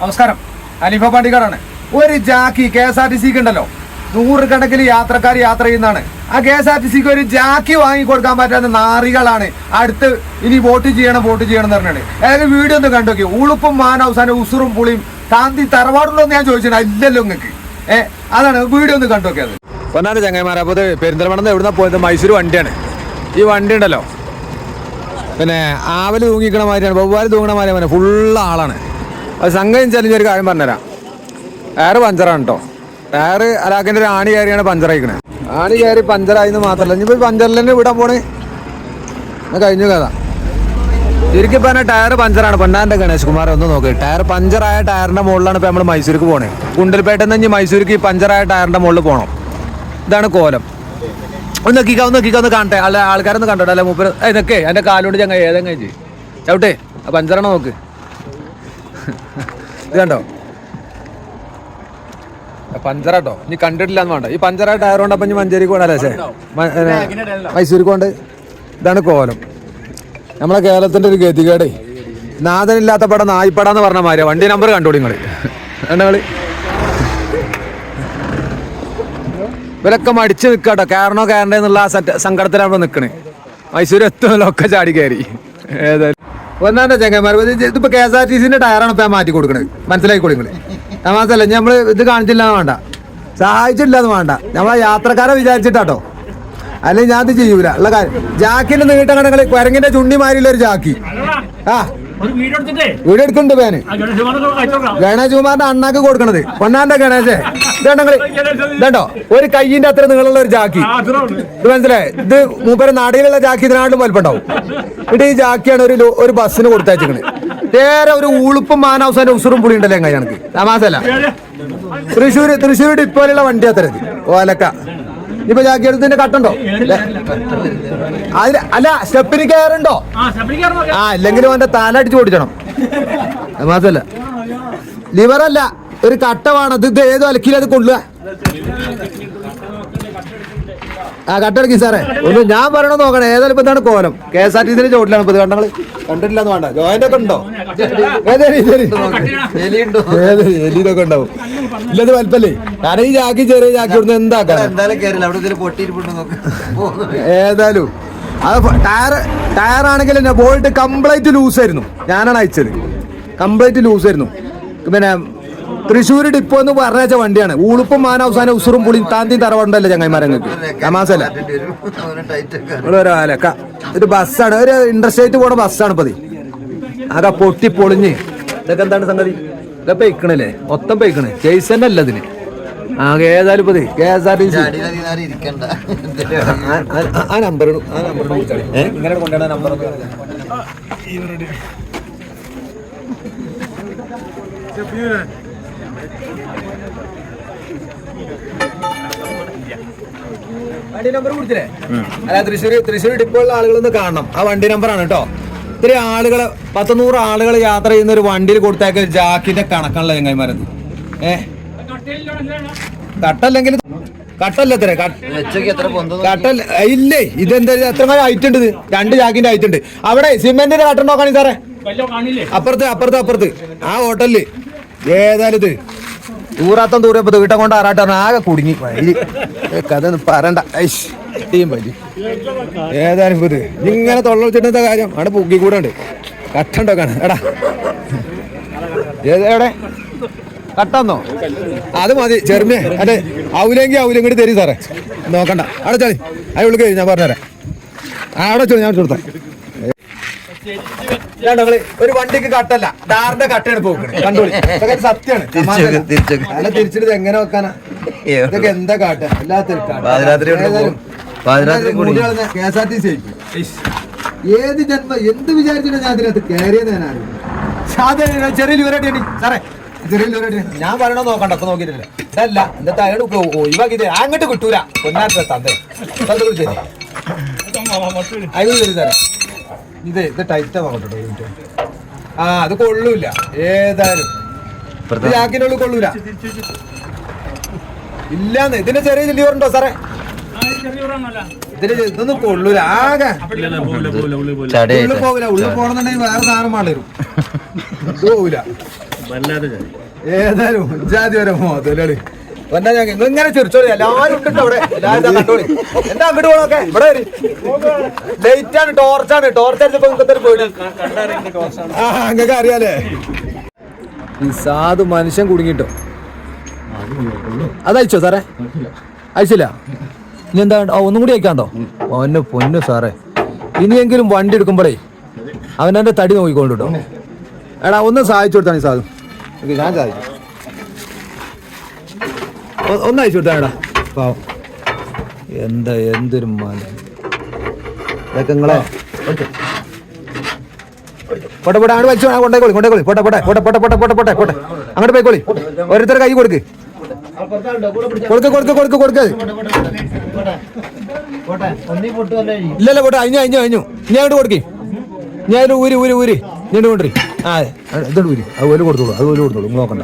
നമസ്കാരം, അലിഫ പാണ്ടിക്കാടാണ്. ഒരു ജാക്കി KSRTC ഉണ്ടല്ലോ, 100 കണക്കിന് യാത്രക്കാർ യാത്ര ചെയ്യുന്നതാണ്. ആ KSRTC ഒരു ജാക്കി വാങ്ങിക്കൊടുക്കാൻ പറ്റാത്ത നാറികളാണ് അടുത്ത് ഇനി വോട്ട് ചെയ്യണം എന്ന് പറഞ്ഞത്. അതായത് വീഡിയോ ഒന്ന് കണ്ടോക്കി. ഉളുപ്പും മാനവസാനം ഉസുറും പുളിയും താന്തി തറവാടുണ്ടോ എന്ന് ഞാൻ ചോദിച്ചിട്ടുണ്ട്. ഇല്ലല്ലോ നിങ്ങൾക്ക്. അതാണ് വീഡിയോ ഒന്ന് കണ്ടോക്കിയത്. പൊന്നാണ് ചങ്ങന്മാരെ. അപ്പോൾ പെരിന്തൽമണ്ണ എവിടുന്ന പോയത്? മൈസൂർ വണ്ടിയാണ്. ഈ വണ്ടി ഉണ്ടല്ലോ, പിന്നെ ആവല് തൂങ്ങിക്കണ മാതിരിയാണ്, വവ്വാല് തൂങ്ങണ മാതിരിയാണ്. ഫുള്ള് ആളാണ്. അത് സംഗതി ചെല്ലിഞ്ഞ ഒരു കാര്യം പറഞ്ഞുതരാം. ടയറ് പഞ്ചറാണ് കേട്ടോ. ടയറ് അലാക്കിൻ്റെ ഒരു ആണി കയറിയാണ് പഞ്ചറായിക്കണേ. ആണി കയറി പഞ്ചറായിന്ന് മാത്രമല്ല, ഇനിയിപ്പോൾ പഞ്ചറിൽ തന്നെ വിടാൻ പോണേ കഴിഞ്ഞു കഥ. ശരിക്കും പറഞ്ഞാൽ ടയർ പഞ്ചറാണ്. പൊന്നാൻ്റെ ഗണേഷ് കുമാർ ഒന്ന് നോക്ക്. ടയർ പഞ്ചറായ ടയറിൻ്റെ മുകളിലാണ് ഇപ്പോൾ നമ്മൾ മൈസൂർക്ക് പോകണേ. കുണ്ടൽപേട്ടയിൽ നിന്ന് മൈസൂർക്ക് ഈ പഞ്ചറായ ടയറിൻ്റെ മുകളിൽ പോകണം. ഇതാണ് കോലം. ഒന്ന് നോക്കിക്കാ കാണട്ടെ. ആൾക്കാരൊന്ന് കണ്ടോട്ടെ. അല്ല മൂപ്പര് ഇതൊക്കെ എൻ്റെ കാലുകൊണ്ട് ചങ്ങ ഏതെങ്ങനെ ചെയ്യും ചവിട്ടേ. ആ പഞ്ചറാണോ നോക്ക്. ഇത് കണ്ടോ പഞ്ചറാട്ടോ. ഇനി കണ്ടിട്ടില്ലാന്ന് വേണ്ട. ഈ പഞ്ചറായ ടയർ കൊണ്ട് അപ്പം ഇനി മഞ്ചേരിക്ക് പോകണല്ലേ, മൈസൂർക്ക് കൊണ്ട്. ഇതാണ് കോലം. നമ്മളെ കേരളത്തിൻ്റെ ഒരു ഗതികേടേ. നാഥനില്ലാത്ത പടം നായിപ്പടാന്ന് പറഞ്ഞ മാതിരിയാ. വണ്ടി നമ്പർ കണ്ടോളി നിങ്ങൾ. കണ്ടങ്ങള് ഇവരൊക്കെ മടിച്ച് നിൽക്കാട്ടോ. കയറണ്ടേ എന്നുള്ള ആ സങ്കടത്തിലാണ് ഇവിടെ നിൽക്കണേ. മൈസൂർ എത്തുമല്ലോ ഒക്കെ ചാടി കയറി. ഏതായാലും ഒന്നാൻ്റെ ചങ്ങന്മാർ ഇതിപ്പോൾ KSRTC ടയറാണ് ഇപ്പം മാറ്റി കൊടുക്കണത്. മനസ്സിലായിക്കോളി നിങ്ങൾ. മാത്രമല്ല നമ്മൾ ഇത് കാണിച്ചില്ലാന്ന് വേണ്ട, സഹായിച്ചില്ലാന്ന് വേണ്ട. നമ്മളെ യാത്രക്കാരെ വിചാരിച്ചിട്ടാട്ടോ. അല്ലെങ്കിൽ ഞാൻ ഇത് ചെയ്യൂല ഉള്ള കാര്യം. ജാക്കിന്റെ നീട്ടം കണങ്ങൾ കുരങ്ങിന്റെ ചുണ്ടിമാരിയുള്ള ഒരു ജാക്കി. വീഡിയോ എടുക്കുന്നുണ്ട് പേന്. ഗണേഷ് കുമാറിന്റെ അണ്ണാക്ക് കൊടുക്കണത്. പൊന്നാന്റെ ഗണേശേ ഇതുണ്ടോ, ഒരു കയ്യിന്റെ അത്ര നീളമുള്ള ഒരു ജാക്കി. ഇത് മനസ്സിലായി. ഇത് മൂപ്പര നാടിലുള്ള ജാക്കി ഇതിനായിട്ടും വലുപ്പുണ്ടാവും. എന്നിട്ട് ഈ ജാക്കിയാണ് ഒരു ബസ്സിന് കൊടുത്തയച്ചിക്കണത്. നേരെ ഒരു ഉളുപ്പും മാനവസാന്റെ ഉസുറും പുളി ഉണ്ടല്ലോ എങ്ങനെ എനിക്ക് തമാസല്ല. തൃശ്ശൂർ ഡിപ്പോയിലുള്ള വണ്ടി അത്തരത്തിൽ ഓലക്ക. ഇപ്പൊ ജാക്കിയെടുത്തിന്റെ കട്ടുണ്ടോ? അല്ല സ്റ്റെപ്പിന് കയറുണ്ടോ? ഇല്ലെങ്കിലും അവന്റെ തല അടിച്ചു പൊടിച്ചണം. മാത്രല്ല ലിവറല്ല, ഒരു കട്ടമാണ്. ഇത് ഏതോ അലക്കിലത് കൊള്ളുക. കട്ടടക്കി സാറേ. ഒന്ന് ഞാൻ പറയണത് നോക്കണേ. ഏതായാലും ഇപ്പൊ എന്താണ് കോലം? KSRTC ചോട്ടിലാണ് ഇപ്പൊ. കണ്ടങ്ങള് കണ്ടിട്ടില്ലാന്ന് വേണ്ട. ജോയിന്റ് ഒക്കെ ഉണ്ടോ? എലിതൊക്കെ ഉണ്ടാവും. ഇല്ലത് വലുപ്പല്ലേ. കാരണം ഈ ജാക്കി ചെറിയ ജാക്കി ഇവിടുന്ന് എന്താക്കാം. ഏതായാലും അത് ടയറാണെങ്കിൽ ബോൾട്ട് കംപ്ലീറ്റ് ലൂസായിരുന്നു. ഞാനാണ് അയച്ചത്. കംപ്ലീറ്റ് ലൂസായിരുന്നു. പിന്നെ തൃശ്ശൂർ ഡിപ്പോ എന്ന് പറഞ്ഞ വണ്ടിയാണ്. ഉളുപ്പും മാനവസാനം ഉസുറും പുളിയും താന്തി തറവാണ്ടല്ലേ ചങ്ങന്മാരങ്ങൾക്ക്. തമാസല്ല. ഒരു ബസ്സാണ്, ഒരു ഇന്റർസ്റ്റേറ്റ് പോണ ബസ്സാണ് ഇപ്പത്. ആകെ പൊട്ടി പൊളിഞ്ഞ്. ഇതൊക്കെ എന്താണ് സംഗതി? ഇതൊക്കെ പെയ്ക്കണല്ലേ, മൊത്തം പെയ്ക്കണ്. കേസ് തന്നെ അല്ല ഇതിന്. ആകെ ഏതായാലും ഇപ്പത് KSRTC ആ നമ്പർ ഇങ്ങനെ കൊണ്ടുവന്ന നമ്പർ വണ്ടി നമ്പർ കൊടുത്തില്ലേ? അല്ല തൃശ്ശൂർ ഡിപ്പോയിലുള്ള ആളുകളൊന്ന് കാണണം. ആ വണ്ടി നമ്പറാണ് കേട്ടോ. ഇത്രയും ആളുകൾ 100 ആളുകൾ യാത്ര ചെയ്യുന്ന ഒരു വണ്ടിയിൽ കൊടുത്തേക്ക് ജാക്കിന്റെ കണക്കാണല്ലോ ചങ്ങായിമാരത്. കട്ടല്ലെങ്കിൽ കട്ടല്ല ഇത്ര കട്ടല്ല ഇല്ലേ. ഇതെന്താ എത്ര ഹൈറ്റ് ഉണ്ട്? ഇത് 2 ജാക്കിന്റെ ഹൈറ്റ് ഉണ്ട്. അവിടെ സിമെന്റിന്റെ കട്ട നോക്കാണി സാറേ. അപ്പുറത്ത് ആ ഹോട്ടലില്. ഏതായാലും ഇത് ദൂരാത്തം ദൂരപ്പോ വീട്ടം കൊണ്ട് ആറാട്ടാണ്. ആകെ കുടുങ്ങി കഥ പറയണ്ട. പറ്റി ഏതായാലും ഇത് ഇങ്ങനെ തൊള്ള വെച്ചിട്ട് കാര്യം. അവിടെ പൊക്കി കൂടെ ഉണ്ട്. കട്ടുണ്ടോ കാണാൻ. എടാ എവിടെ കട്ടെന്നോ? അത് മതി ചെറുമേ. അതെ ഔലെങ്കിൽ കൂടി തരും സാറേ. നോക്കണ്ട. അവിടെ ചളി അതിനുള്ളിൽ ഞാൻ പറഞ്ഞുതരാം. അവിടെ ചോദിച്ചു ഞാൻ കൊടുത്താ. ഒരു വണ്ടിക്ക് കട്ടല്ല, ഡാറിന്റെ കട്ടയാണ് പോക്കണേ. കണ്ടോളി. സത്യമാണ്. തിരിച്ചിട്ട് എങ്ങനെ വെക്കാനാ? ഇതൊക്കെ എന്താ കാട്ട? KSRTC ഏത് ജന്മ എന്ത് വിചാരിച്ചിട്ട് ഞാൻ അതിനകത്ത് കയറിയത്. ഞാനാണ് ചെറിയ ലിവറായിട്ട് സാറേ. ഞാൻ പറയണോ നോക്കണ്ട. അപ്പൊ നോക്കിയിട്ടില്ല. ഇതല്ല എന്നിട്ട് അയാൾ ഒഴിവാക്കിയത് അങ്ങോട്ട് കിട്ടൂല. പൊന്നാറ്റ തന്നേ ശരി സാറേ. ഇത് ടൈറ്റാ നോക്കട്ടെ. അത് കൊള്ളൂല. ഏതായാലും ജാക്കിനുള്ളിൽ കൊള്ളൂല. ഇല്ലാന്ന്. ഇതിന്റെ ചെറിയ ലിവർ ഉണ്ടോ സാറേ? ഇതിന് ഇതൊന്നും കൊള്ളൂല. ആകെ ഉള്ളിൽ പോകില്ല. ഉള്ളിൽ പോകണമെന്നുണ്ടെങ്കിൽ വേറെ സാധനം വേണ്ടി വരും. ഇത് പോകില്ല. ഏതായാലും ജാതി വരെ മുതലാളി വന്നാ ഞാൻ ഇങ്ങനെ ചിരിച്ചോളി എല്ലാവരും ഉണ്ട് അവിടെ എല്ലാവരും കണ്ടോളി എന്താ അങ്ങോട്ട് പോണൊക്കെ ഇവിടെ ലൈറ്റാണ് ടോർച്ചാണ് ടോർച്ച് അടിച്ചപ്പോ നിങ്ങൾക്ക് പോയി അങ്ങക്ക് അറിയാലേ ഈ സാധു മനുഷ്യൻ കുടുങ്ങിട്ടോ അതയച്ചോ സാറേ അയച്ചില്ല ഇനി എന്താ ഒന്നും കൂടി അയക്കാണ്ടോ പൊന്നു പൊന്നു സാറേ ഇനിയെങ്കിലും വണ്ടി എടുക്കുമ്പോഴേ അവനെന്റെ തടി നോക്കിക്കൊണ്ടിട്ടോ എടാ ഒന്ന് സഹായിച്ചു കൊടുത്താണ് ഈ സാധു ഞാൻ സഹായിച്ചു ഒന്ന് അയച്ചു കൊടുത്താടാ പാവം എന്താ എന്തൊരു മന ഇതൊക്കെ നിങ്ങളെ പോട്ടെ പോട്ടെ അങ്ങോട്ട് വെച്ചോ കൊണ്ടേക്കോളി കൊണ്ടേക്കോളി പോട്ടെ പോട്ടെ പോട്ടെ പോട്ടെ പോട്ടെ പോട്ടെ പോട്ടെ പോട്ടെ അങ്ങോട്ട് പോയിക്കോളി ഓരോരുത്തർ കൈ കൊടുക്ക് കൊടുക്ക് കൊടുക്ക് കൊടുക്ക് കൊടുക്ക് ഇല്ലല്ല പോട്ടെ അഞ്ഞു അഞ്ഞു അഞ്ഞു ഞാൻ അങ്ങോട്ട് കൊടുക്കേ ഞാൻ ഊരി ഊരി ഊരി നീണ്ട് കൊണ്ടേ ആ ഇതോട് ഊരി അതുപോലെ കൊടുത്തോളൂ അതുപോലെ കൊടുത്തോളൂ നോക്കണ്ട